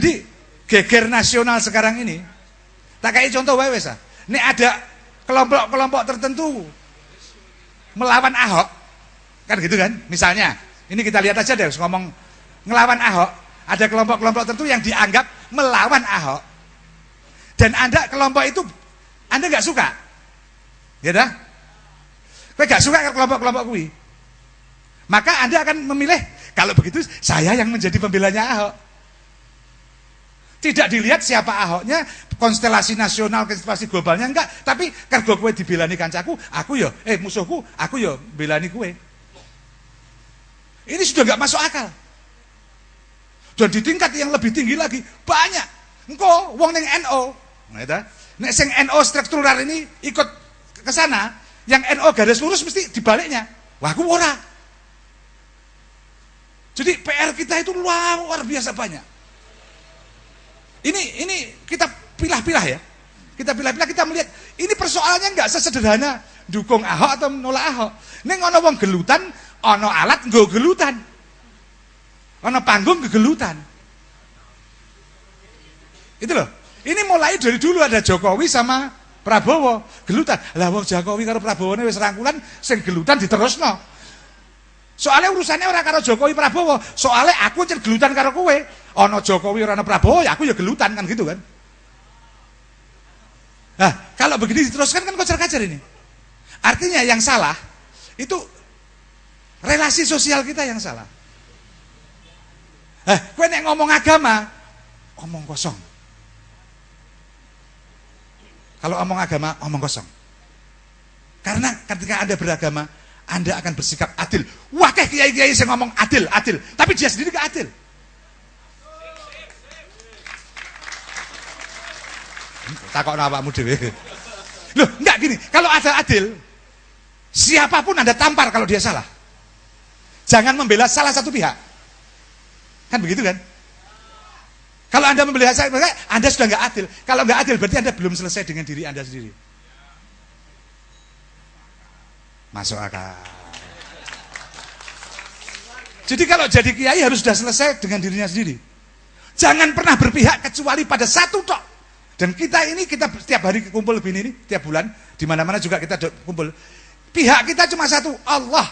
Jadi geger nasional sekarang ini, tak kayak contoh wae wes. Nek ada kelompok-kelompok tertentu melawan Ahok, kan gitu kan? Misalnya, ini kita lihat aja deh, ngomong ngelawan Ahok, ada kelompok-kelompok tertentu yang dianggap melawan Ahok, dan Anda kelompok itu Anda nggak suka, ya dah? Kowe nggak suka kelompok-kelompok kui, maka Anda akan memilih kalau begitu saya yang menjadi pembelanya Ahok. Tidak dilihat siapa Ahoknya, konstelasi nasional, konstelasi globalnya enggak, tapi kargo kue dibelani kancaku, aku ya, musuhku, aku ya belani kue. Ini sudah enggak masuk akal. Dan di tingkat yang lebih tinggi lagi, banyak. Engko wong ning NO, nek sing NO struktural ini ikut ke sana, yang NO garis lurus mesti dibaliknya. Wah, aku ora. Jadi PR kita itu luar biasa banyak. Ini kita pilah-pilah ya. Kita pilah-pilah, kita melihat ini persoalannya enggak sesederhana dukung Ahok atau menolak Ahok. Ning ana wong gelutan, ana alat nggo gelutan. Ana panggung gegelutan. Itu loh. Ini mulai dari dulu ada Jokowi sama Prabowo, gelutan. Lah wong Jokowi karo Prabowone wis rangkulan, sing gelutan diterusno. Soalnya urusannya orang karo Jokowi Prabowo, soalnya aku cek gelutan karo kowe. Ono Jokowi ora ono Prabowo, ya aku ya gelutan kan gitu kan. Nah, kalau begini diteruskan kan kocar-kacir ini. Artinya yang salah itu relasi sosial kita yang salah. Kowe nek ngomong agama, omong kosong. Kalau omong agama, omong kosong. Karena ketika Anda beragama, Anda akan bersikap adil. Wah, kayak kiai-kiai yang ngomong adil, tapi dia sendiri gak adil. Takokno awakmu dhewe. Loh, enggak gini. Kalau ada adil, siapapun Anda tampar kalau dia salah. Jangan membela salah satu pihak. Kan begitu kan? Kalau Anda membela salah pihak, Anda sudah enggak adil. Kalau enggak adil berarti Anda belum selesai dengan diri Anda sendiri. Masuk akal. Jadi kalau jadi kiai harus sudah selesai dengan dirinya sendiri. Jangan pernah berpihak kecuali pada satu tok. Dan kita setiap hari kumpul begini ini, tiap bulan, di mana-mana juga kita kumpul. Pihak kita cuma satu, Allah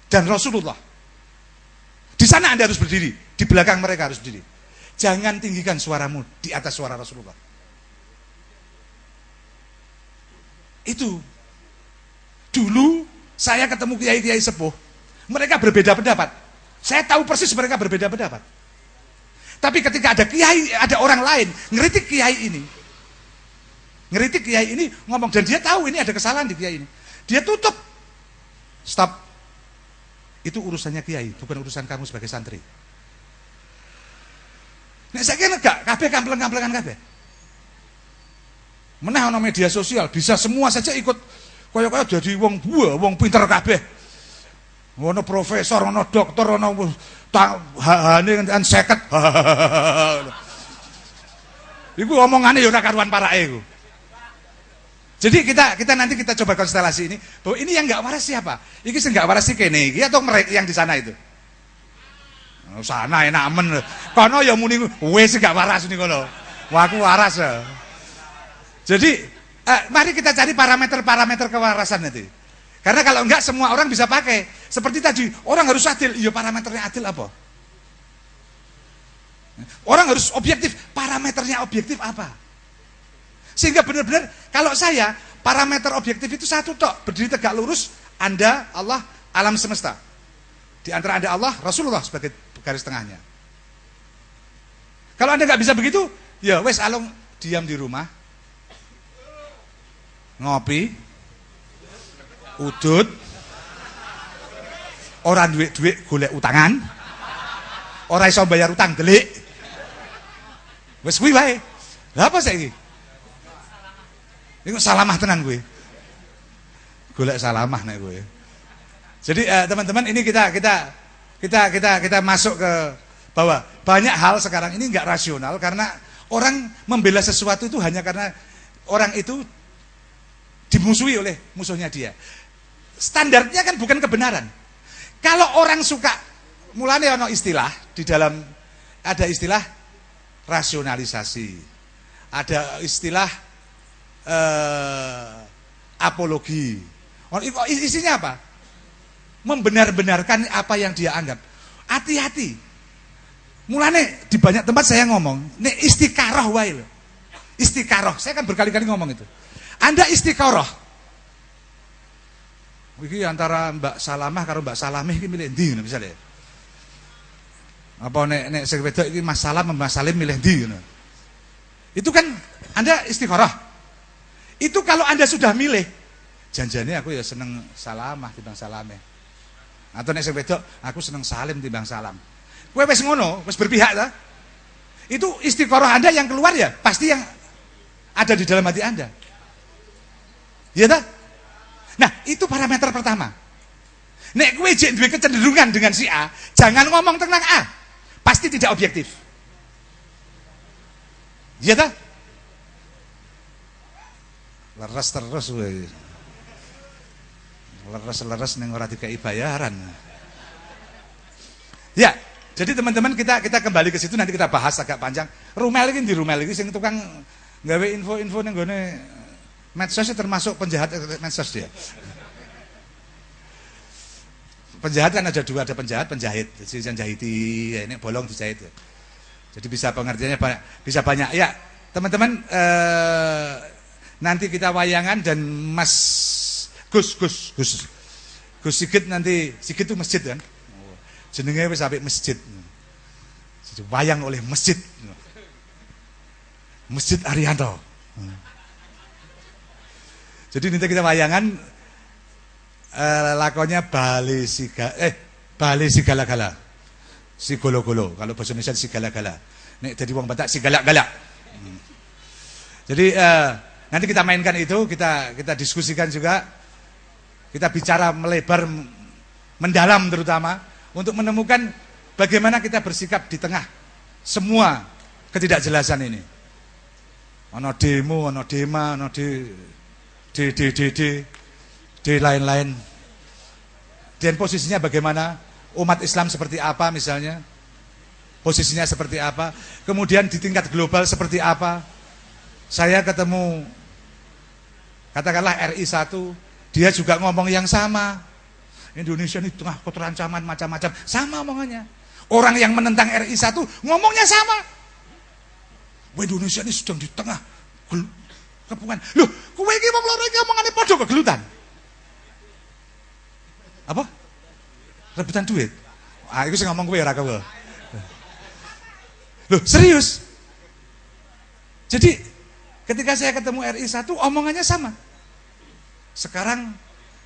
dan Rasulullah. Di sana Anda harus berdiri, di belakang mereka harus berdiri. Jangan tinggikan suaramu di atas suara Rasulullah. Itu. Dulu saya ketemu kiai-kiai sepuh, mereka berbeda pendapat. Saya tahu persis mereka berbeda pendapat. Tapi ketika ada kiai, ada orang lain ngeritik kiai ini ngomong, dan dia tahu ini ada kesalahan di kiai ini, dia tutup. Stop. Itu urusannya kiai, bukan urusan kamu sebagai santri. Nek saiki enggak kabeh kampleng-kamplengan kabeh. Meneh ana media sosial, bisa semua saja ikut kaya-kaya jadi wong pinter kabeh. Ono profesor, ono dokter, ono hane kan 50. Iku omongane ya ora karuan parake iku. Jadi kita nanti kita coba konstelasi ini, bahwa ini yang enggak waras siapa? Iki sing enggak waras si kene iki atau mereka yang di sana itu? Sana enak men. Kono ya muni wis enggak waras nih kono. Wah aku waras ya. Jadi mari kita cari parameter kewarasan nanti. Karena kalau enggak semua orang bisa pakai. Seperti tadi, orang harus adil. Iya, parameternya adil apa? Orang harus objektif. Parameternya objektif apa? Sehingga benar-benar kalau saya, parameter objektif itu satu tok, berdiri tegak lurus, Anda, Allah, alam semesta. Di antara Anda Allah, Rasulullah sebagai garis tengahnya. Kalau Anda nggak bisa begitu, ya wes alung diam di rumah. Ngopi, udut, orang duit golek utangan, orang iso bayar utang delik, wes kuwi wae. Lah apa saiki? Iku salamah tenan kuwi. Golek salamah nek kowe. Jadi teman-teman ini kita masuk ke bahwa banyak hal sekarang ini enggak rasional karena orang membela sesuatu itu hanya karena orang itu dimusuhi oleh musuhnya dia. Standarnya kan bukan kebenaran. Kalau orang suka, mulane ono istilah di dalam ada istilah rasionalisasi, ada istilah apologi. Isinya apa? Membenar-benarkan apa yang dia anggap. Hati-hati. Mulane di banyak tempat saya ngomong, nek istiqaroh wae lho. Istiqaroh, saya kan berkali-kali ngomong itu. Anda istiqaroh. Iki antara Mbak Salamah karo Mbak Salamih iki milih ndi ngono misale. Apa nek sing wedok iki Mas Salam Mas Salim milih ndi ngono. Itu kan Anda istiqaroh. Itu kalau Anda sudah milih, janjane aku ya seneng Salamah timbang Salameh. Atau nek sing wedok aku seneng Salim timbang Salam. Kowe wis ngono, wis berpihak ta? Itu istiqoroh Anda yang keluar ya, pasti yang ada di dalam hati Anda. Iya ta? Nah, itu parameter pertama. Nek kowe jek duwe kecenderungan dengan si A, jangan ngomong tentang A. Pasti tidak objektif. Iya ta? Leres terus kowe. Leres-leres ning ora dikai bayaran. Ya, jadi teman-teman kita kembali ke situ, nanti kita bahas agak panjang. Rumel iki di Rumel iki sing tukang gawe info-info ning gone medsos termasuk penjahat medsos dia. Penjahat kan ada dua, ada penjahat, penjahit. Jadi yang jahiti, ya ini bolong dijahit. Ya. Jadi bisa pengertiannya banyak, bisa banyak. Ya, teman-teman nanti kita wayangan dan Mas Gus Sigit nanti, Sigit itu masjid kan. Jenenge wis apik masjid. Jadi wayang oleh masjid. Masjid Arianto. Jadi nanti kita wayangan lakonnya Bali Sigala-gala. Si golo-golo. Kalau bahasa Indonesia Sigala-gala. Nek jadi wong Batak Sigalak-galak. Jadi nanti kita mainkan itu, kita diskusikan juga. Kita bicara melebar, mendalam terutama untuk menemukan bagaimana kita bersikap di tengah semua ketidakjelasan ini. Ono demo, ono dema, ono lain-lain. Dan posisinya bagaimana? Umat Islam seperti apa misalnya? Posisinya seperti apa? Kemudian di tingkat global seperti apa? Saya ketemu katakanlah RI 1, dia juga ngomong yang sama. Indonesia ini tengah keterancaman macam-macam. Sama omongannya. Orang yang menentang RI 1 ngomongnya sama. Indonesia ini sedang di tengah kepungan. Loh, kowe iki wong loro iki omongane padha kegelutan. Apa? Rebutan duit. Ah, iku sing ngomong kowe ora kowe. Loh, serius? Jadi ketika saya ketemu RI 1 omongannya sama. Sekarang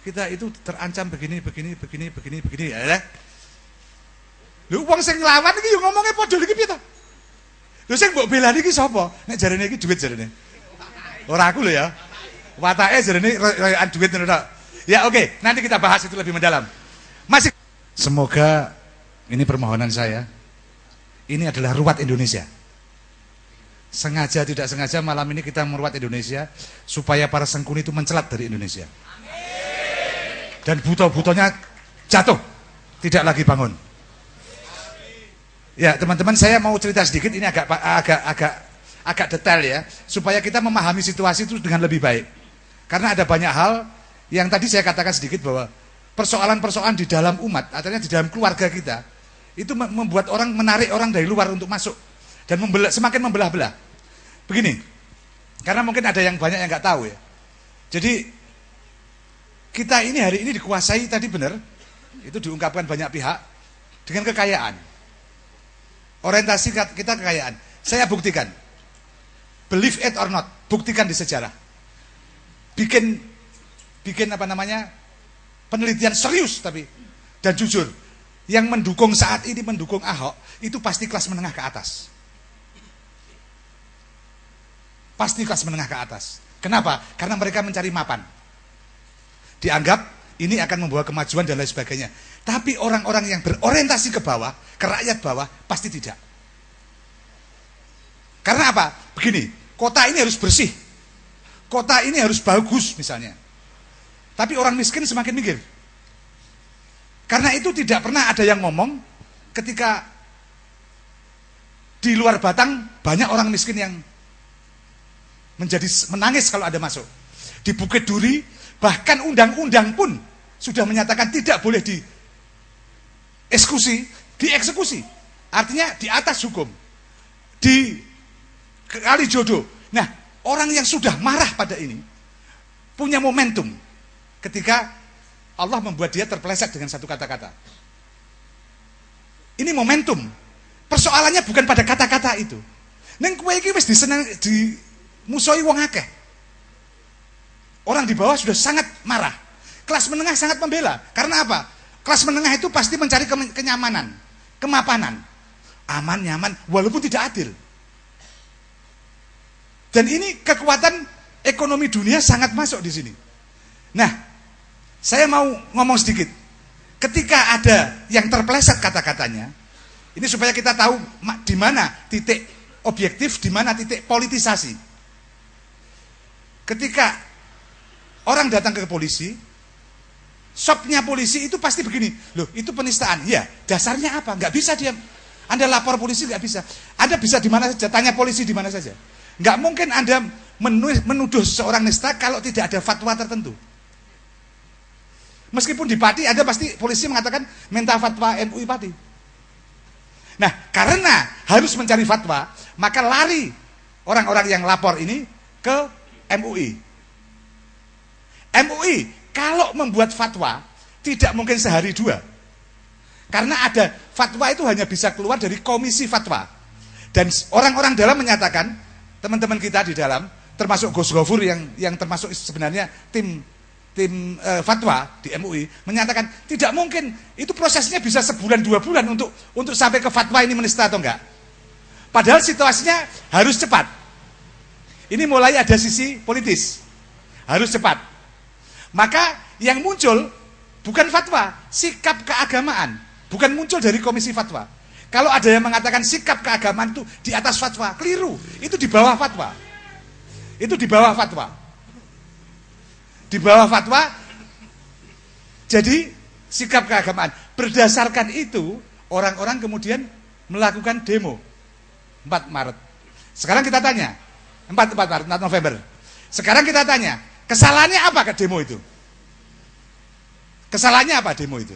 kita itu terancam begini ya. Lho wong sing nglawan iki yo ngomongnya padha iki piye to? Lho sing mbok belani iki sapa? Nek jarene iki duit jarene. Ora aku lho ya. Watake jarene royokan duit ngono tok. Ya oke, nanti kita bahas itu lebih mendalam. Masih semoga ini permohonan saya. Ini adalah ruwat Indonesia. Sengaja tidak sengaja malam ini kita meruat Indonesia supaya para sengkuni itu mencelat dari Indonesia. Dan buto-butonya jatuh, tidak lagi bangun. Ya teman-teman, saya mau cerita sedikit, ini agak detail ya, supaya kita memahami situasi itu dengan lebih baik. Karena ada banyak hal yang tadi saya katakan sedikit bahwa persoalan-persoalan di dalam umat, artinya di dalam keluarga kita, itu membuat orang, menarik orang dari luar untuk masuk dan semakin membelah-belah. Begini, karena mungkin ada yang banyak yang nggak tahu ya. Jadi kita ini hari ini dikuasai, tadi benar, itu diungkapkan banyak pihak dengan kekayaan. Orientasi kita kekayaan. Saya buktikan, believe it or not, buktikan di sejarah. Bikin apa namanya, penelitian serius tapi dan jujur. Yang mendukung saat ini mendukung Ahok itu pasti kelas menengah ke atas. Pasti kelas menengah ke atas. Kenapa? Karena mereka mencari mapan. Dianggap ini akan membawa kemajuan dan lain sebagainya. Tapi orang-orang yang berorientasi ke bawah, ke rakyat bawah, pasti tidak. Karena apa? Begini, kota ini harus bersih. Kota ini harus bagus misalnya. Tapi orang miskin semakin minggir. Karena itu tidak pernah ada yang ngomong ketika Di luar Batang banyak orang miskin yang menjadi menangis kalau ada masuk. Di Bukit Duri bahkan undang-undang pun sudah menyatakan tidak boleh dieksekusi. Artinya di atas hukum. Di Kalijodo. Nah, orang yang sudah marah pada ini punya momentum ketika Allah membuat dia terpeleset dengan satu kata-kata. Ini momentum. Persoalannya bukan pada kata-kata itu. Neng kowe iki wis dimusuhi wong akeh. Orang di bawah sudah sangat marah. Kelas menengah sangat membela. Karena apa? Kelas menengah itu pasti mencari kenyamanan, kemapanan. Aman, nyaman, walaupun tidak adil. Dan ini kekuatan ekonomi dunia sangat masuk di sini. Nah, saya mau ngomong sedikit. Ketika ada yang terpeleset kata-katanya, ini supaya kita tahu di mana titik objektif, di mana titik politisasi. Ketika orang datang ke polisi, sopnya polisi itu pasti begini, loh itu penistaan. Ya, dasarnya apa? Nggak bisa dia. Anda lapor polisi nggak bisa. Anda bisa di mana saja, tanya polisi di mana saja. Nggak mungkin Anda menuduh seorang nista kalau tidak ada fatwa tertentu. Meskipun di Pati ada pasti polisi mengatakan minta fatwa MUI Pati. Nah, karena harus mencari fatwa, maka lari orang-orang yang lapor ini ke MUI. MUI kalau membuat fatwa tidak mungkin sehari dua. Karena ada fatwa itu hanya bisa keluar dari komisi fatwa. Dan orang-orang dalam menyatakan, teman-teman kita di dalam, termasuk Gus Gofur yang termasuk sebenarnya tim fatwa di MUI menyatakan tidak mungkin itu prosesnya bisa sebulan 2 bulan untuk sampai ke fatwa ini menista atau enggak. Padahal situasinya harus cepat. Ini mulai ada sisi politis, harus cepat. Maka yang muncul bukan fatwa, sikap keagamaan, bukan muncul dari komisi fatwa. Kalau ada yang mengatakan sikap keagamaan itu di atas fatwa, keliru. Itu di bawah fatwa. Itu di bawah fatwa. Di bawah fatwa, jadi sikap keagamaan. Berdasarkan itu, orang-orang kemudian melakukan demo 4 Maret. Sekarang kita tanya, 4 Maret, 4 November. Sekarang kita tanya, kesalahannya apa ke demo itu? Kesalahannya apa demo itu?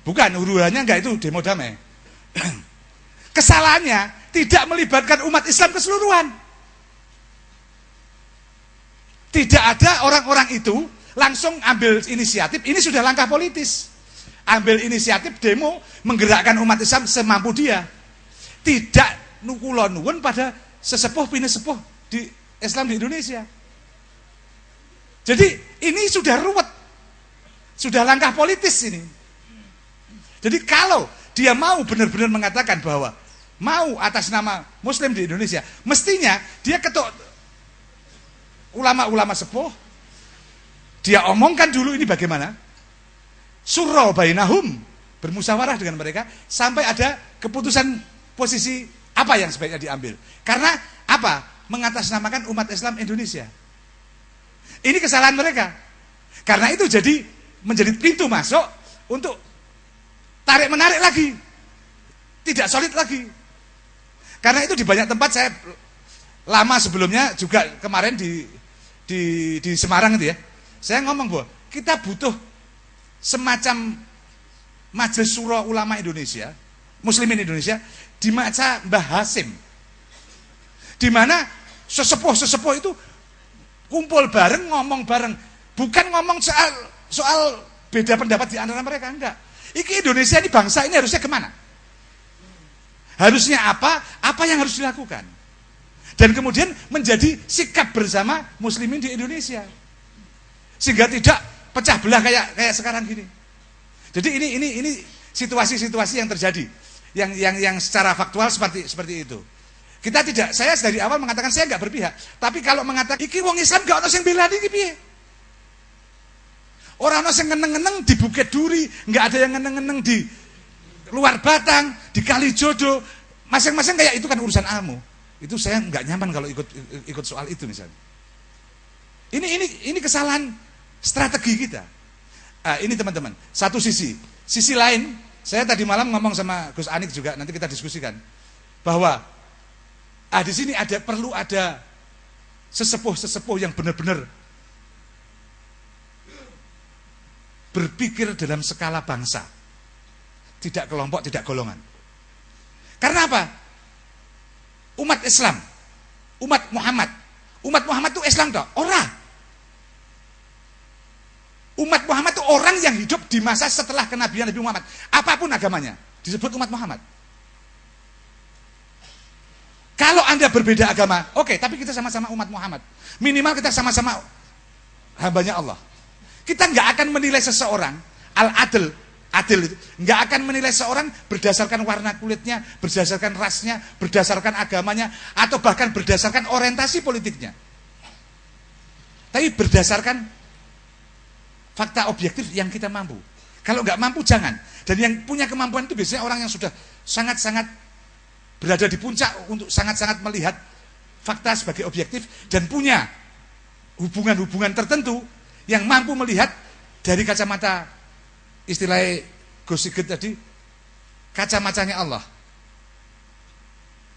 Bukan, urusannya enggak itu demo damai. Kesalahannya tidak melibatkan umat Islam keseluruhan. Tidak ada orang-orang itu langsung ambil inisiatif, ini sudah langkah politis. Ambil inisiatif demo, menggerakkan umat Islam semampu dia. Tidak nukulon-nuwun pada sesepuh pinesepuh di Islam di Indonesia. Jadi ini sudah ruwet. Sudah langkah politis ini. Jadi kalau dia mau benar-benar mengatakan bahwa mau atas nama Muslim di Indonesia, mestinya dia ketuk ulama-ulama sepuh, dia omongkan dulu ini bagaimana, surra bainahum, bermusyawarah dengan mereka, sampai ada keputusan posisi apa yang sebaiknya diambil. Karena apa? Mengatasnamakan umat Islam Indonesia. Ini kesalahan mereka. Karena itu jadi menjadi pintu masuk untuk tarik-menarik lagi. Tidak solid lagi. Karena itu di banyak tempat saya lama sebelumnya juga kemarin di Semarang itu ya. Saya ngomong bahwa kita butuh semacam Majelis Syura Ulama Indonesia, Muslimin Indonesia di masa Mbah Hasim. Di mana sesepuh-sesepuh itu kumpul bareng, ngomong bareng, bukan ngomong soal beda pendapat di antara mereka, enggak. Iki Indonesia ini bangsa ini harusnya kemana? Harusnya apa yang harus dilakukan? Dan kemudian menjadi sikap bersama muslimin di Indonesia. Sehingga tidak pecah belah kayak sekarang gini. Jadi ini situasi-situasi yang terjadi. Yang secara faktual seperti itu. Kita tidak, saya dari awal mengatakan saya enggak berpihak. Tapi kalau mengatakan iki wong Islam enggak ono sing bela iki piye? Ora ono sing ngeneng-ngeneng di Bukit Duri, enggak ada yang ngeneng-ngeneng di luar Batang, di Kalijodo. Masing-masing kayak itu kan urusan ilmu. Itu saya nggak nyaman kalau ikut soal itu misalnya. Ini kesalahan strategi kita. Ini teman-teman, satu sisi lain Saya tadi malam ngomong sama Gus Anik juga, nanti kita diskusikan bahwa di sini perlu ada sesepuh-sesepuh yang benar-benar berpikir dalam skala bangsa, tidak kelompok, tidak golongan. Karena apa? Umat Islam, umat Muhammad itu Islam toh? Ora. Umat Muhammad itu orang yang hidup di masa setelah kenabian Nabi Muhammad. Apapun agamanya, disebut umat Muhammad. Kalau Anda berbeda agama, oke, tapi kita sama-sama umat Muhammad. Minimal kita sama-sama hambanya Allah. Kita nggak akan menilai seseorang, adil itu, nggak akan menilai seorang berdasarkan warna kulitnya, berdasarkan rasnya, berdasarkan agamanya, atau bahkan berdasarkan orientasi politiknya. Tapi berdasarkan fakta objektif yang kita mampu. Kalau nggak mampu jangan. Dan yang punya kemampuan itu biasanya orang yang sudah sangat-sangat berada di puncak untuk sangat-sangat melihat fakta sebagai objektif dan punya hubungan-hubungan tertentu yang mampu melihat dari kacamata istilah Gus Sigit tadi, kacamacanya Allah.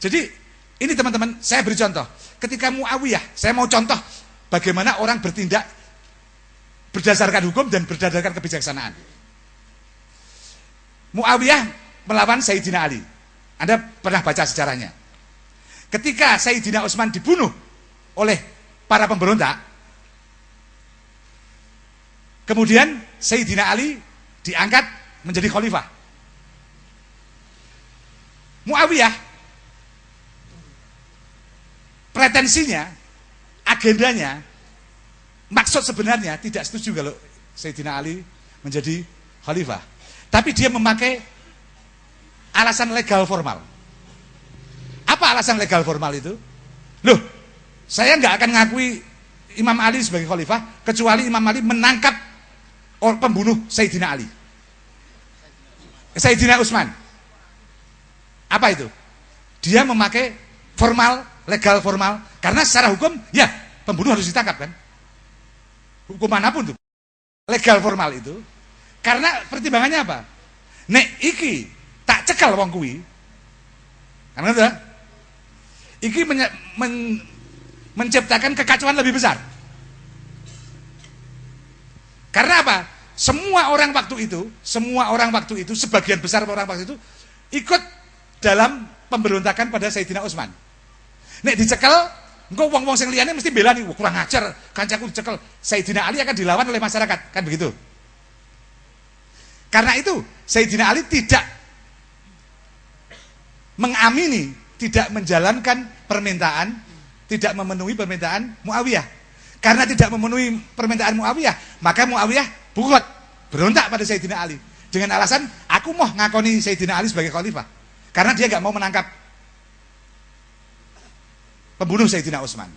Jadi ini teman-teman, saya beri contoh. Ketika Muawiyah, saya mau contoh bagaimana orang bertindak berdasarkan hukum dan berdasarkan kebijaksanaan. Muawiyah melawan Sayyidina Ali. Anda pernah baca sejarahnya. Ketika Sayyidina Utsman dibunuh oleh para pemberontak, kemudian Sayyidina Ali diangkat menjadi khalifah. Muawiyah pretensinya, agendanya, maksud sebenarnya tidak setuju kalau Sayyidina Ali menjadi khalifah. Tapi dia memakai alasan legal formal. Apa alasan legal formal itu? Loh, saya nggak akan ngakui Imam Ali sebagai khalifah kecuali Imam Ali menangkap pembunuh Sayyidina Ali. Sayyidina Utsman. Apa itu? Dia memakai formal, legal formal, karena secara hukum ya pembunuh harus ditangkap kan? Hukum manapun tuh legal formal itu, karena pertimbangannya apa? Nek iki tak cekal wong kuwi, karena itu iki menciptakan kekacauan lebih besar. Karena apa? Semua orang waktu itu, sebagian besar orang waktu itu ikut dalam pemberontakan pada Sayyidina Utsman. Nek dicekel, engko wong-wong sing liyane mesti bela nih, kurang ajar, kancaku dicekel. Sayyidina Ali akan dilawan oleh masyarakat, kan begitu. Karena itu Sayyidina Ali tidak mengamini, tidak menjalankan permintaan, tidak memenuhi permintaan Muawiyah. Karena tidak memenuhi permintaan Muawiyah, maka Muawiyah buat berontak pada Sayyidina Ali dengan alasan aku mau ngakoni Sayyidina Ali sebagai khalifah. Karena dia nggak mau menangkap pembunuh Sayyidina Utsman.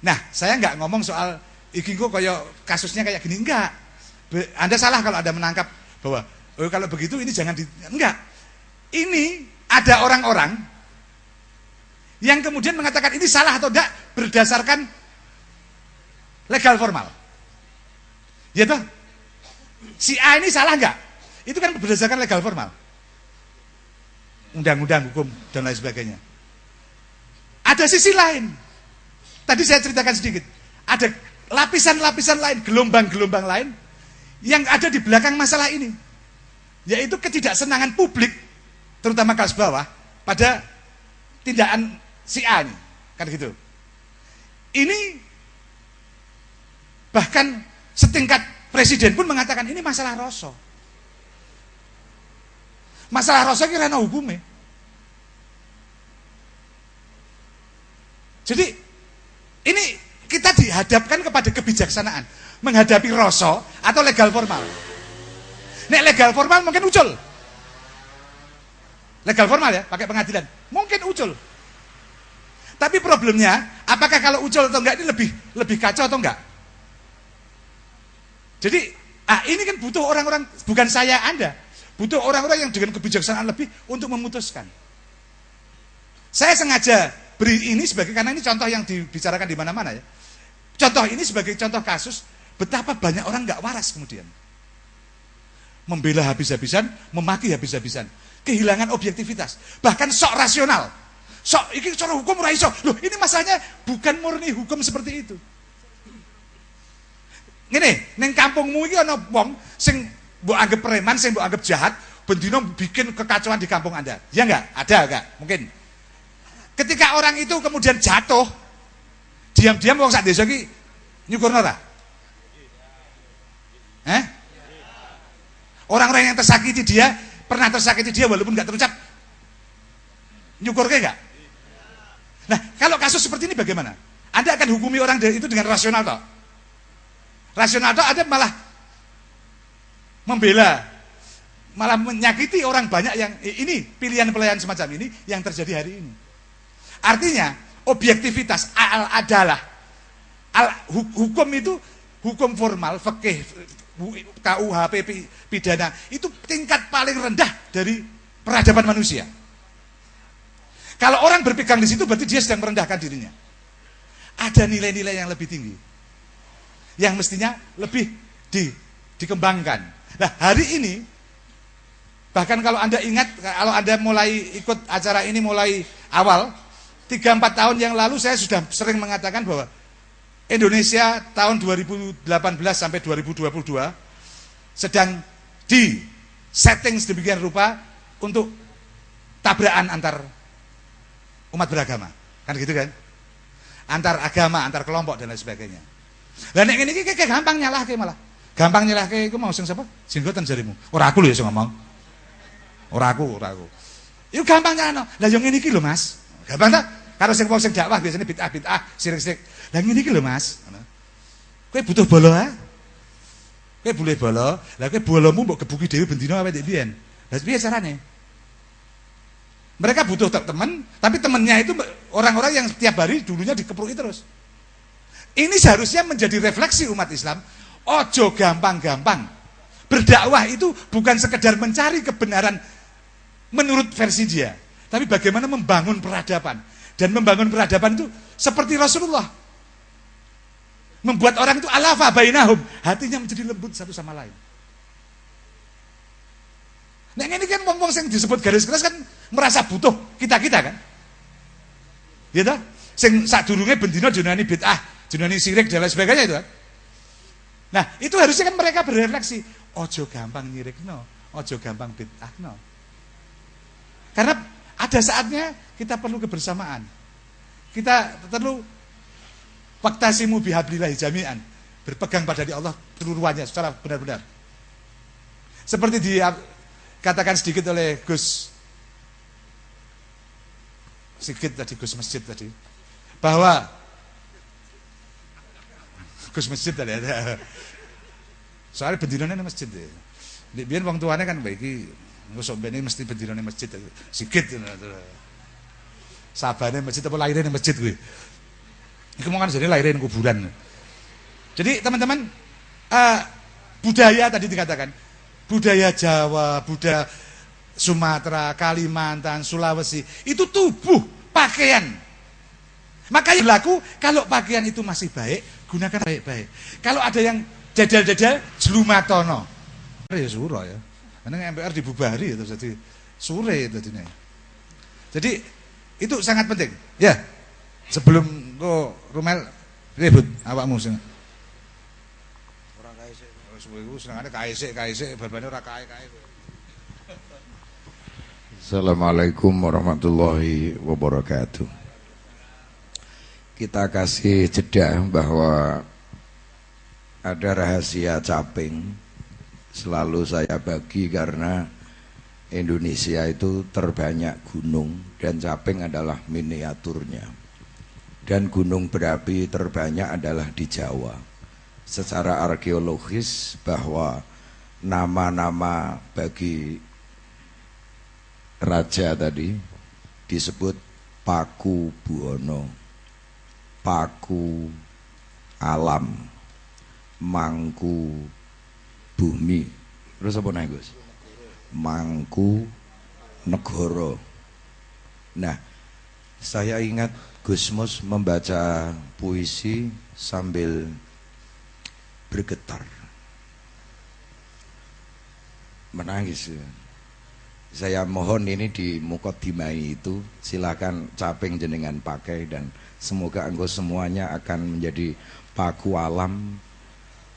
Nah, saya nggak ngomong soal iki kok kayak kasusnya kayak gini, enggak. Anda salah kalau Anda menangkap bahwa kalau begitu ini jangan enggak. Ini ada orang-orang yang kemudian mengatakan ini salah atau enggak berdasarkan legal formal. Ya toh? Si A ini salah enggak? Itu kan berdasarkan legal formal. Undang-undang, hukum dan lain sebagainya. Ada sisi lain. Tadi saya ceritakan sedikit. Ada lapisan-lapisan lain, gelombang-gelombang lain yang ada di belakang masalah ini. Yaitu ketidaksenangan publik, terutama kelas bawah, pada tindakan si A ini. Kan gitu. Ini bahkan setingkat presiden pun mengatakan ini masalah rasa. Masalah rasa kira ana hukume. Jadi ini kita dihadapkan kepada kebijaksanaan, menghadapi rasa atau legal formal. Nek legal formal mungkin ucul. Legal formal ya, pakai pengadilan. Mungkin ucul. Tapi problemnya, apakah kalau ucul atau enggak ini lebih kacau atau enggak? Jadi, ini kan butuh orang-orang, bukan saya Anda, butuh orang-orang yang dengan kebijaksanaan lebih untuk memutuskan. Saya sengaja beri ini sebagai, karena ini contoh yang dibicarakan di mana-mana ya. Contoh ini sebagai contoh kasus betapa banyak orang nggak waras kemudian. membela habis-habisan, memaki habis-habisan, kehilangan objektivitas, bahkan sok rasional. Sok iki cara hukum ora iso. Loh, ini masalahnya bukan murni hukum seperti itu. Ngene, ning kampungmu iki ana wong sing mbok anggap preman, sing mbok anggap jahat, bendino bikin kekacauan di kampung Anda. Ya enggak? Ada enggak? Mungkin. Ketika orang itu kemudian jatuh, diam-diam wong sak desa iki nyukurno ora? Orang-orang yang tersakiti dia, pernah tersakiti dia walaupun enggak terucap, nyukurke enggak? Nah, kalau kasus seperti ini bagaimana? Anda akan hukumi orang itu dengan rasional toh? Rasional toh ada malah membela, malah menyakiti orang banyak yang ini pilihan-pilihan semacam ini yang terjadi hari ini. Artinya objektivitas adalah hukum itu, hukum formal, fikih, KUHP, pidana itu tingkat paling rendah dari peradaban manusia. Kalau orang berpegang di situ berarti dia sedang merendahkan dirinya. Ada nilai-nilai yang lebih tinggi, yang mestinya lebih dikembangkan. Nah, hari ini bahkan kalau Anda ingat, kalau Anda mulai ikut acara ini mulai awal 3-4 tahun yang lalu, saya sudah sering mengatakan bahwa Indonesia tahun 2018 sampai 2022 sedang di setting sedemikian rupa untuk tabrakan antar umat beragama, kan gitu kan? Antar agama, antar kelompok dan lain sebagainya. Lah nek ngene iki gampang nyalahke, malah gampang nyalahke iku mau sing sapa? Jenggoten jarimu. Ora aku lho sing ngomong. Ora aku. Iku gampang nyalahno. Lah yo ngene iki lho Mas. Gampang ta? Karo sing wong sing dakwah biasanya bid'ah, sirik-sirik. Lah ngene iki lho Mas. Kowe butuh bolo ha? Kowe boleh bolo. Lah kowe bolomu mbok gebuki dhewe bendina awake dhewe piyen? Lah piye carane? Mereka butuh teman, tapi temannya itu orang-orang yang setiap hari dulunya dikepruki terus. Ini seharusnya menjadi refleksi umat Islam. Ojo gampang-gampang. Berdakwah itu bukan sekedar mencari kebenaran menurut versi dia, tapi bagaimana membangun peradaban. Dan membangun peradaban itu seperti Rasulullah, membuat orang itu alafa bainahum, hatinya menjadi lembut satu sama lain. Nah ini kan wong-wong yang disebut garis keras kan merasa butuh kita-kita kan, gitu? Sing sadurunge bendina jenani bid'ah, jenani sirik dan lain sebagainya itu kan. Nah itu harusnya kan mereka berefleksi, ojo gampang nyirikno, ojo gampang bid'ahno. Karena ada saatnya kita perlu kebersamaan, kita perlu waktasimu bihablillahi jami'an, berpegang pada Allah seluruhnya secara benar-benar. Seperti dikatakan sedikit oleh Gus Masjid tadi, bahwa Gus Masjid tadi ada. Soalnya bendinane masjid deh. Biar wong tuane kan baiki ngusuk bene mesti bendinane masjid sikit. Sabane masjid apa lahirnya masjid kuwi. Iku mau kan jadi lahirin kuburan. Jadi teman-teman, budaya tadi dikatakan, budaya Jawa, budaya Sumatera, Kalimantan, Sulawesi, itu tubuh, pakaian. Makanya berlaku kalau pakaian itu masih baik, gunakan baik-baik. Kalau ada yang jajal-jajal, jelumatono. Ya suro ya. Karena MPR dibubari itu jadi sore tadinya. Jadi itu sangat penting. Ya. Sebelum kok Rumel ribut awakmu sing. Ora kae sik. Wis kuwi senengane kae sik, barbane ora kae. Assalamualaikum warahmatullahi wabarakatuh. Kita kasih jeda bahwa ada rahasia caping selalu saya bagi karena Indonesia itu terbanyak gunung dan caping adalah miniaturnya. Dan gunung berapi terbanyak adalah di Jawa. Secara arkeologis bahwa nama-nama bagi raja tadi disebut Paku Buwono, Paku Alam, Mangku Bumi. Terus apa nih Gus? Mangku Negoro. Nah, saya ingat Gusmus membaca puisi sambil bergetar. menangis. Saya mohon ini di mukodimai itu silakan caping jenengan pakai dan semoga engkau semuanya akan menjadi paku alam,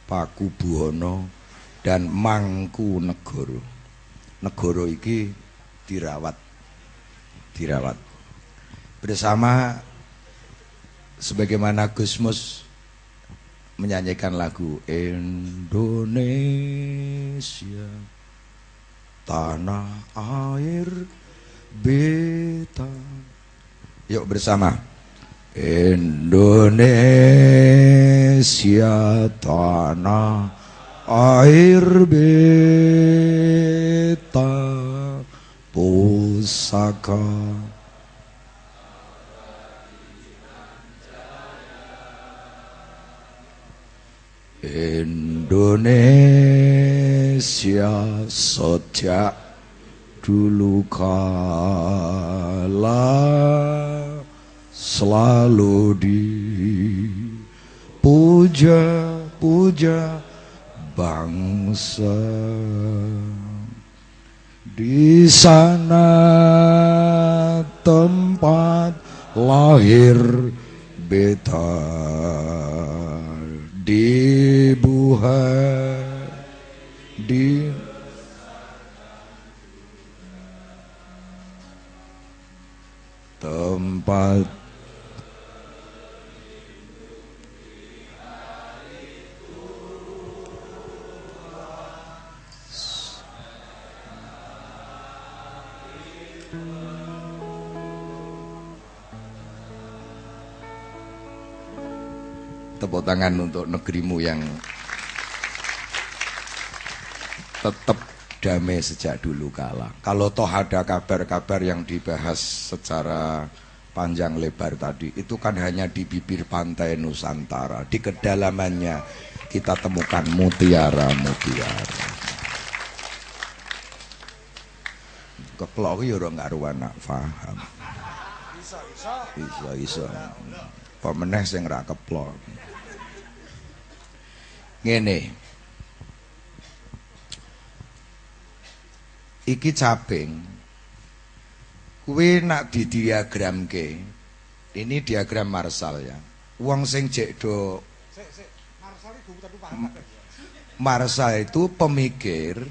paku buhono dan mangku negoro. Negoro iki dirawat bersama sebagaimana Gusmus menyanyikan lagu Indonesia tanah air beta. Yuk bersama Indonesia tanah air beta pusaka Indonesia sejak dulu kala selalu dipuja-puja bangsa. Di sana tempat lahir beta dibuat di tempat tepuk tangan untuk negerimu yang tetap damai sejak dulu kala. Kalau toh ada kabar-kabar yang dibahas secara panjang lebar tadi, itu kan hanya di bibir pantai Nusantara. Di kedalamannya kita temukan mutiara-mutiara. Keklok ya ora ngaruh anak paham. Iso. Pemeneh sing ra keplok. Ngene. Iki caping. Kuwi nak didiagramke. Ini diagram Marshall ya. Wong sing jek do Marshall itu pemikir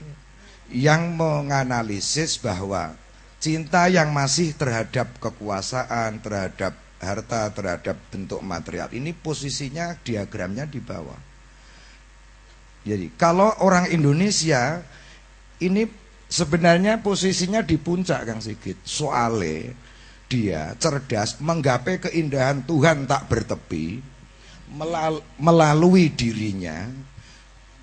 yang menganalisis bahwa cinta yang masih terhadap kekuasaan, terhadap harta, terhadap bentuk material ini posisinya diagramnya di bawah. Jadi kalau orang Indonesia ini sebenarnya posisinya di puncak Kang Sigit. Soale dia cerdas menggapai keindahan Tuhan tak bertepi melalui dirinya,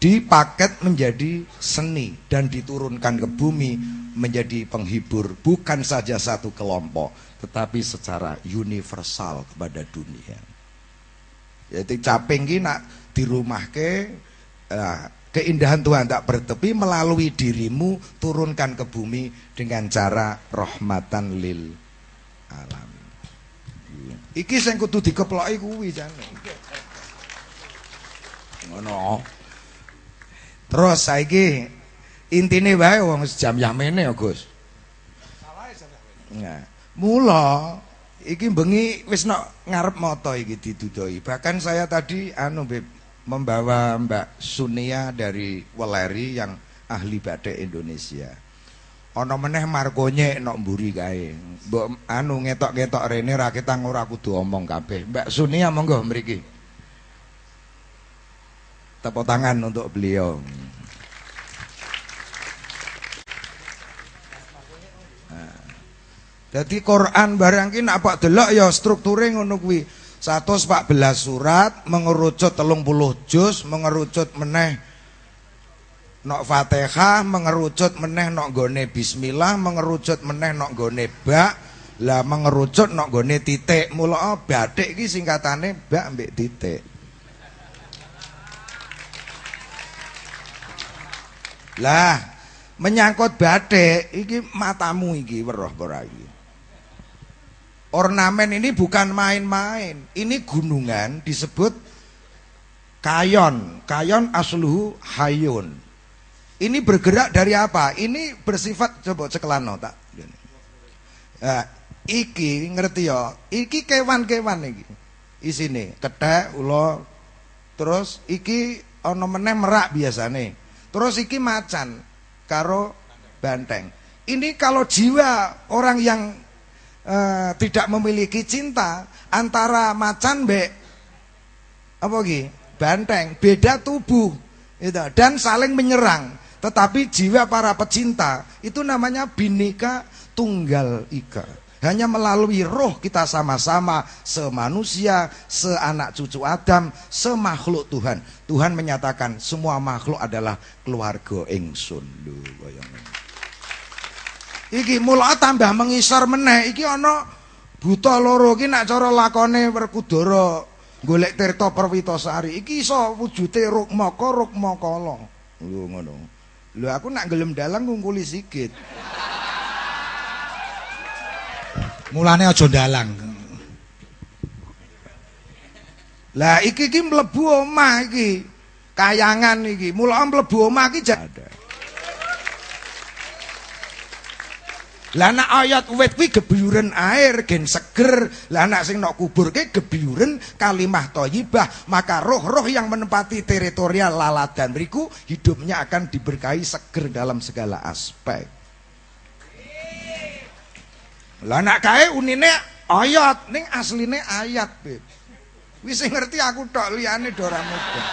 dipaket menjadi seni dan diturunkan ke bumi menjadi penghibur bukan saja satu kelompok tetapi secara universal kepada dunia. Jadi caping ki nak dirumahke keindahan Tuhan tak bertepi melalui dirimu turunkan ke bumi dengan cara rahmatan lil alam. Iki sing kudu dikeploki kuwi jane. Ngono. Terus saiki intine wae wong jam yamene ya, Gus. Salahe jam yamene. Nah, mula iki bengi wis nok ngarep moto iki didudoi. Bahkan saya tadi membawa Mbak Sunia dari Weleri yang ahli batik Indonesia. Ana meneh markonye nok mburi kae. Mbok ngetok-ngetok rene ra ketang ora kudu omong kabeh. Mbak Sunia monggo mriki. Tepuk tangan untuk beliau. Jadi Quran barang ki nak pak delok ya strukture ngono kuwi. 114 surat mengerucut 30 juz, mengerucut meneh nok Fatihah, mengerucut meneh nok gone bismillah, mengerucut meneh nok gone ba, lah mengerucut nok gone titik. Mula batik iki singkatane bak mbek titik. Lah menyangkut batik iki matamu iki weruh ora iki. Ornamen ini bukan main-main. Ini gunungan disebut kayon. Kayon asluhu hayun. Ini bergerak dari apa? Ini bersifat coba cekelano tak. Nah, iki ngerti ya? Iki kewan-kewan iki. Isine kethek, ula, terus iki ana meneh merak biasane. Terus iki macan karo banteng. Ini kalau jiwa orang yang tidak memiliki cinta antara macan mbek apa iki? Banteng, beda tubuh itu dan saling menyerang. Tetapi jiwa para pecinta itu namanya Bhinneka Tunggal Ika. Hanya melalui roh kita sama-sama semanusia, seanak cucu Adam, semakhluk Tuhan. Tuhan menyatakan semua makhluk adalah keluarga ingsun. Lho bayangin. Iki mula tambah mengisor meneh. Iki ana buta loro iki nek cara lakone Werkudara golek Tirta Perwitasari. Iki iso wujude Rukmaka Rukmakala. Lho ngono. Lho aku nak gelem dalang ngungkuli sikit. Mulane aja ndalang. Lah iki mlebu omah iki. Kayangan iki. Mula mlebu omah iki ada. Lah nek ayat wit kuwi gebuyuren air gen seger, lah nek sing nok kuburke gebuyuren kalimah thayyibah, maka roh-roh yang menempati teritorial laladan riku hidupnya akan diberkahi seger dalam segala aspek. Lah nek kae unine ayat, ning asline ayat, Beb. Wis ngerti aku tok liyane ora mudah.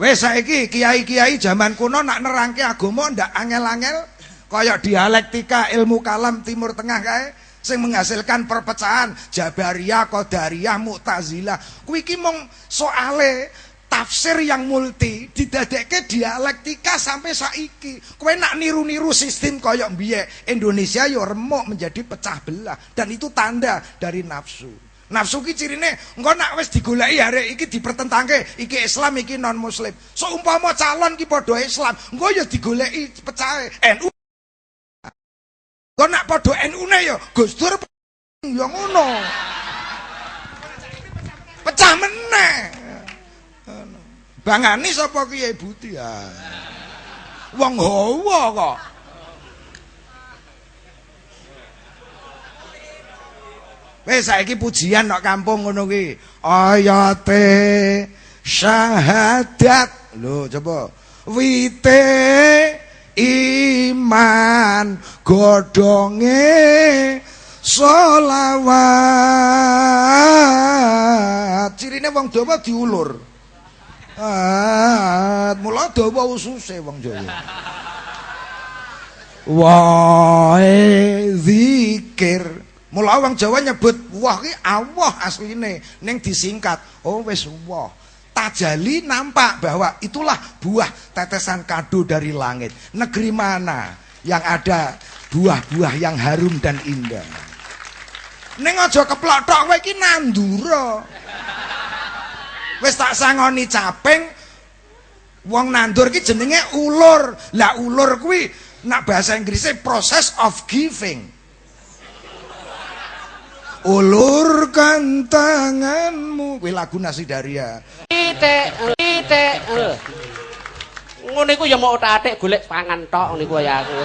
Wes saiki kiai-kiai zaman kuno nak nerangke agama ndak angel-angel kaya dialektika ilmu kalam Timur Tengah kae sing menghasilkan perpecahan Jabariyah, Qadariyah, Mu'tazilah. Kuwi iki mung soale tafsir yang multi didadekke dialektika sampai saiki. Kowe nak niru-niru sistem kaya mbiyen Indonesia ya remuk menjadi pecah belah dan itu tanda dari nafsu. Nafsu ki cirine engko nak wis digoleki arek iki dipertentangke iki Islam iki non muslim. Seumpama calon ki padha Islam, engko ya digoleki pecahe NU. Engko nak padha NU-ne ya Gus Dur ya ngono. Pecah meneh. Bangani sapa Kiai Buti ya. Wong hawa kok. Wes saiki pujian nok kampung ngono kuwi. Ayate syahadat. Lho coba. Wite iman godhonge selawat. Cirine wong Jawa diulur. Mula dawa ususe wong Jawa. Wae zikir. Mula wong Jawa nyebut wah ki Allah asline ning disingkat oh wis wah. Tajali nampak bahwa itulah buah tetesan kado dari langit. Negeri mana yang ada buah-buah yang harum dan indah. Ning aja keplok tok kowe iki nandura. Wis tak sangoni caping wong nandur ki jenenge ulur. Lah ulur kuwi nak bahasa Inggrisnya process of giving. Ulurkan tanganmu. Kuwi lagu Nasidaria. Ngono iku ya mau otak-atik golek pangan tok niku ya aku.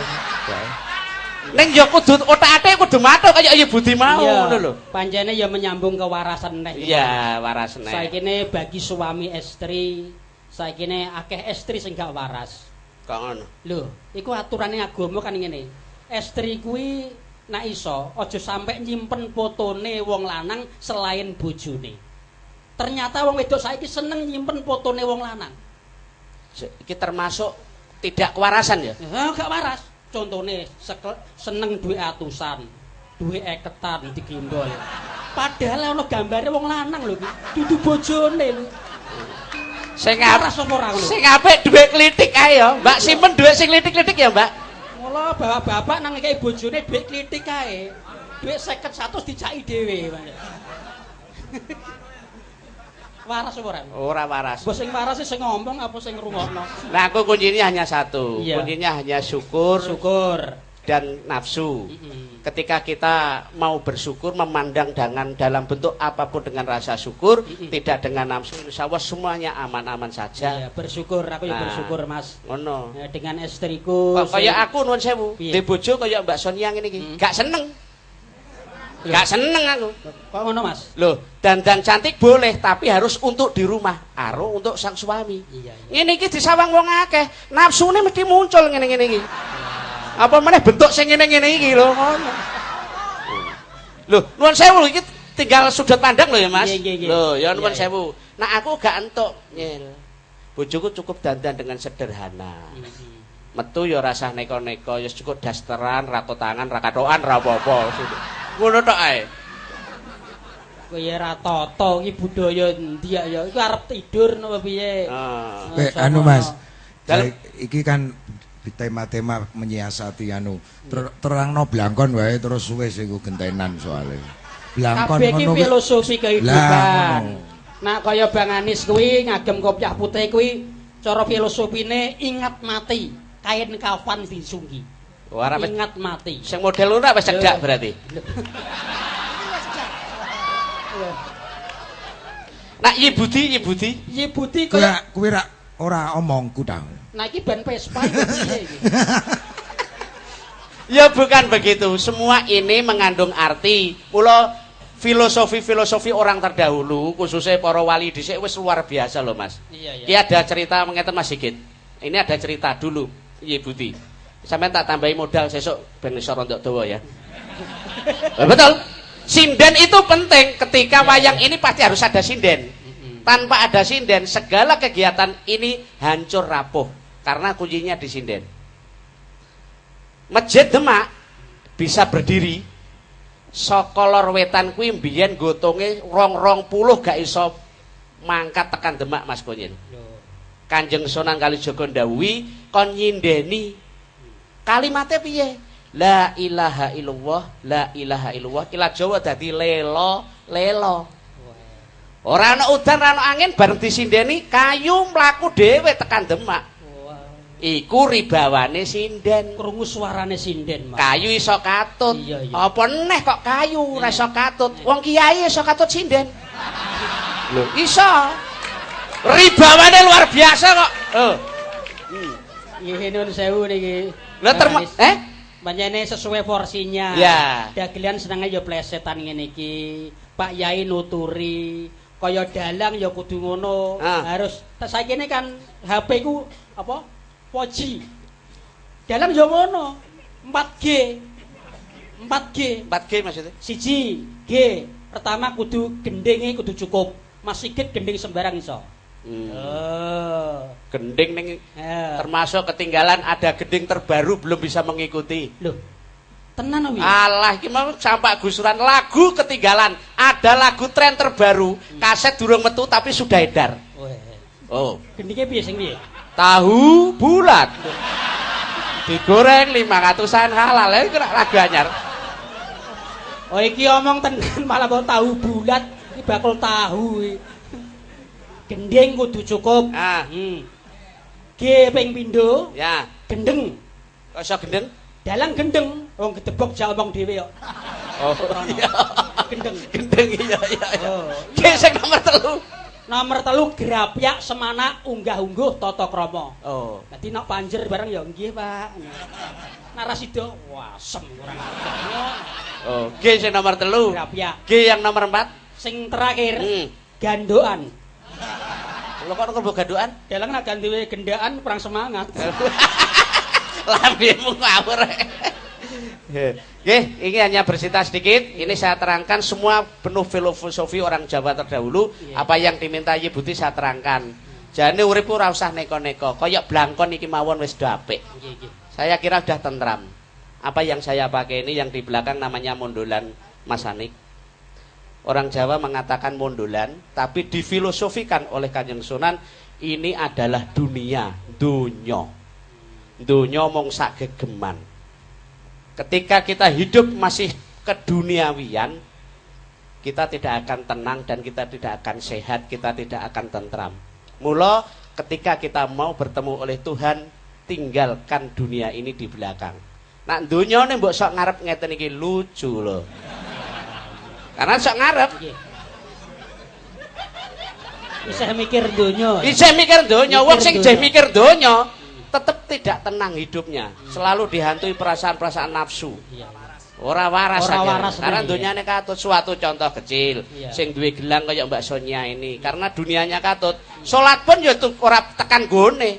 Ning ya kudu otak-atik kudu matuk kaya ya Budi mau ngono lho. Pancene ya menyambung kewarasan neh. Iya, waras neh. Saikine bagi suami istri, saikine akeh istri sing gak waras. Kok ngono? Lho, iku aturane agama kan ngene. Istri kuwi nek iso aja sampai nyimpen fotone wong lanang selain bojone. Ternyata wong wedok saiki seneng nyimpen fotone wong lanang. Iki termasuk tidak kewarasan ya? Gak waras. Contone seneng duwe atusan, duwe eketan digimbol. Padahal ana gambare wong lanang lho iki, dudu bojone. Sing apik duwe klitik ae ya. Mbak simpen duwe sing klitik-klitik ya, Mbak? Mula bapak-bapak nang ngekeki bojone dhuwit klitik kae. Dhuwit 50-100 dicaki dhewe. Waras apa ora? Ora waras. Mbok sing waras sing ngomong apa sing ngrungokno? Nah, aku kuncinya hanya satu. Iya. Kuncinya hanya syukur. Syukur. dan nafsu. Ketika kita mau bersyukur, memandang dalam bentuk apapun dengan rasa syukur, tidak dengan nafsu, insya Allah semuanya aman-aman saja. Iya, bersyukur, aku ya bersyukur Mas. Ngono. Ya, dengan istriku. Kayak aku nuwun sewu, Piye? di bojo kayak Mbak Sonia ngene iki, gak seneng. Gak seneng aku. Kok ngono Mas? Loh, dandan cantik boleh, tapi harus untuk di rumah, aro untuk sang suami. Iya. Ini iki disawang wong akeh, nafsune mesti muncul ngene-ngene iki. Apa meneh bentuk sing ngene-ngene iki lho ngono. Lho, nuwun sewu iki tinggal sudut pandang lho ya Mas. Lho, ya nuwun sewu. Nah aku gak entuk nyel. Bojoku cukup dandan dengan sederhana. Metu ya rasah neko-neko, ya cukup dasteran, rato tangan, rakatoan, ra apa-apa. Ngono tok ae. Kowe ya ra tata iki budaya endi ya? Iku arep tidur napa piye? Anu Mas. Dalem- Iki kan tema-tema menyiasati anu. Terangno blangkon wae terus suwe sing gentenan soalé. Blangkon Kabeh iki ngono kuwi- filosofi Lah, kehidupan. ngono. Nah, kaya Bang Anis kuwi ngagem kopiah putih kuwi cara filosofine ingat mati, kain kafan disunggi. Ora wis Ingat mati. sing model ngono wis cedak berarti. Nak Yibudi Iya Budi Kuwi kaya kuwi ora omongku ta. nah iki ben Vespa iki piye iki? ya bukan begitu. Semua ini mengandung arti. Mula filosofi-filosofi orang terdahulu, khususnya para wali dhisik wis luar biasa loh Mas. Iya, Iki ada cerita mengeten Mas Sigit. Ini ada cerita dulu, Iya Budi. Sampeyan tak tambahi modal sesuk ben iso rontok dawa ya. Betul. Sinden itu penting. Ketika wayang ini pasti harus ada sinden. Tanpa ada sinden, segala kegiatan ini hancur rapuh karena kuncinya di sinden. Masjid Demak bisa berdiri saka lor wetan kuwi mbiyen gotonge 20 gak iso mangkat tekan Demak Mas Konyen. Kanjeng Sunan Kalijaga ndhawuhi kon nyindeni kalimatnya piye? La ilaha illallah, la ilaha illallah. Ila Jawa dadi lelo, lelo. Ora ana udan, ora ana angin, bareng disindeni kayu mlaku dhewe tekan Demak. Iku ribawane sinden. Krungu suarane sinden, Mas. Kayu iso katut. Iya, iya. Apa neh kok kayu ora iso katut? Wong kiai iso katut sinden. Lho, iso. Ribawane luar biasa kok. Nggih nuwun sewu niki. Lha Pancene sesuai porsinya. Ya. Dagelan senenge ya plesetan ngene iki. Pak Yai nuturi, kaya dalang ya kudu ngono. Harus saiki ini kan HP ku apa? 4G. Dalang ya ngono. 4G. 4G maksudnya? Siji, G. Pertama kudu gendenge kudu cukup. Mas Sigit gending sembarang iso. Gending ning termasuk ketinggalan ada gending terbaru belum bisa mengikuti. Loh. Tenan wi. Alah iki mau sampak gusuran lagu ketinggalan. Ada lagu tren terbaru, kaset durung metu tapi sudah edar. Oh. Gendinge piye sing piye? Tahu bulat. Digoreng 500-an halal iku lagu anyar. Oh iki omong tenan malah kok tahu bulat, iki bakul tahu. Gending kudu cukup. G ping pindho. Ya. Gendeng. Kok iso gendeng? Dalang gendeng. Wong gedebok jak omong dhewe kok. Oh. Iya. Gendeng. Gendeng iya iya. Oh. G sing nomor 3. Nomor 3 grapyak semana unggah-ungguh tata krama. Oh. Dadi nek panjer bareng ya nggih, Pak. Narasida wasem kurang ajar. Oh, G sing nomor 3. Grapyak. G yang nomor 4. Sing terakhir gandoan. Lho kok kebo gandoan? Dalang nek ganduwe gendaan perang semangat. Lambemu ngawur. Nggih, ini hanya bercerita sedikit. Ini saya terangkan semua penuh filosofi orang Jawa terdahulu. Apa yang diminta Ibu Buti saya terangkan. Jane urip ora usah neko-neko. Kayak blangkon iki mawon wis do apik. Saya kira sudah tentram. Apa yang saya pakai ini yang di belakang namanya mondolan Mas Anik. Orang Jawa mengatakan mondolan, tapi difilosofikan oleh Kanjeng Sunan ini adalah dunia, dunyo. Dunyo mong sak gegeman. Ketika kita hidup masih keduniawian, kita tidak akan tenang dan kita tidak akan sehat, kita tidak akan tentram. Mula ketika kita mau bertemu oleh Tuhan, tinggalkan dunia ini di belakang. Nak donyane mbok sok ngarep ngeten iki lucu lho. Karena sok ngarep. Isih mikir donya. Isih mikir donya, wong sing jeh mikir donya tetep tidak tenang hidupnya. Selalu dihantui perasaan-perasaan nafsu. Ora waras. Karena donyane katut. Suatu contoh kecil. Sing duwe gelang kaya Mbak Sonia ini, karena dunianya katut. Salat pun ya ora tekan gone.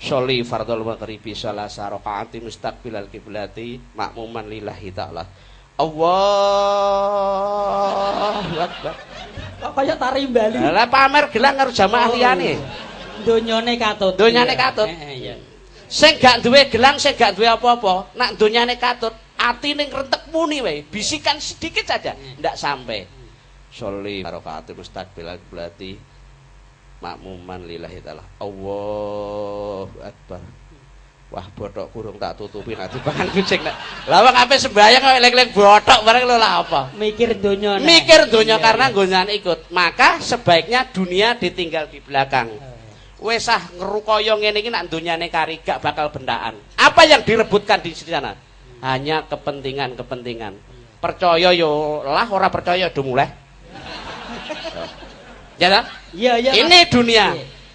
Sholli fardhul maghribi salasa rakaati mustaqbilal kiblati makmuman lillahi ta'ala. Allahu Akbar. Kok kaya tari Bali. Lah pamer gelang karo jamaah liyane. Donyane katut. Donyane katut. Iya. Sing gak duwe gelang, sing gak duwe apa-apa, nak donyane katut, atine ngrentek muni wae, bisikan sedikit saja ndak sampai. Sholli rakaati mustaqbilal kiblati makmuman lillahi ta'ala. Allahu Akbar. Wah, bothok kurung tak tutupi nanti pangan kucing nek. Lah wong ape sembayang kok lek-lek bothok bareng lho lah apa? Mikir donya. Mikir donya karena gonjan ikut. Maka sebaiknya dunia ditinggal di belakang. Wes ah ngerukoyo ngene iki nak donyane kari gak bakal bendaan. Apa yang direbutkan di sana? Hanya kepentingan-kepentingan. Percaya yo lah, ora percaya do mulai. Ya kan? Iya. Ini dunia.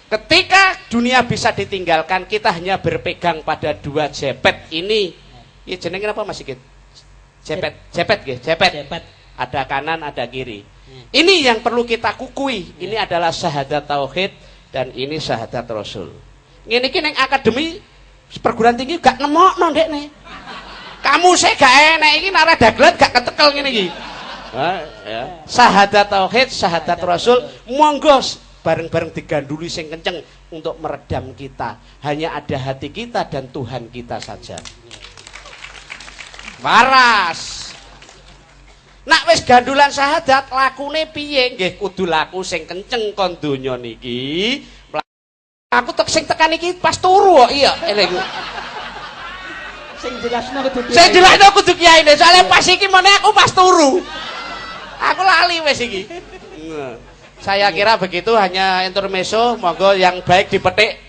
Ketika dunia bisa ditinggalkan, kita hanya berpegang pada dua jepet ini. Ya jenenge apa Mas Sigit? Jepet. Ada kanan, ada kiri. Ini yang perlu kita kukui. Ini adalah syahadat tauhid dan ini syahadat Rasul. Ngene iki ning akademi perguruan tinggi gak nemokno ndekne. Kamu saya gak enek iki nek daglet gak ketekel ngene iki. Ya. Syahadat tauhid, syahadat Rasul, monggo bareng-bareng diganduli sing kenceng untuk meredam kita. Hanya ada hati kita dan Tuhan kita saja. Waras. Nak wis gandulan syahadat, lakune piye? Nggih kudu laku sing kenceng kon donya niki. Aku tek sing tekan iki pas turu kok iya. Sing jelasno kudu kiai. Sing jelasno kudu kiai. Soale pas iki meneh aku pas turu. Aku lali wis iki. Saya kira begitu, hanya intermezzo. Monggo yang baik dipetik,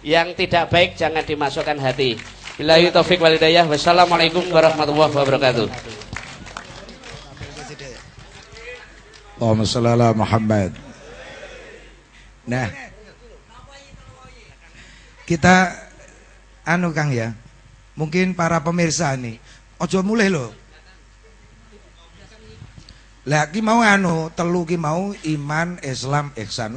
yang tidak baik jangan dimasukkan hati. Billahi taufik wal hidayah. Wassalamualaikum warahmatullahi wabarakatuh. Allahumma shalli ala Muhammad. Nah, kita anu Kang ya. Mungkin para pemirsa nih, ojo mulai loh. Lah ki mau anu telu ki mau iman, Islam, ihsan.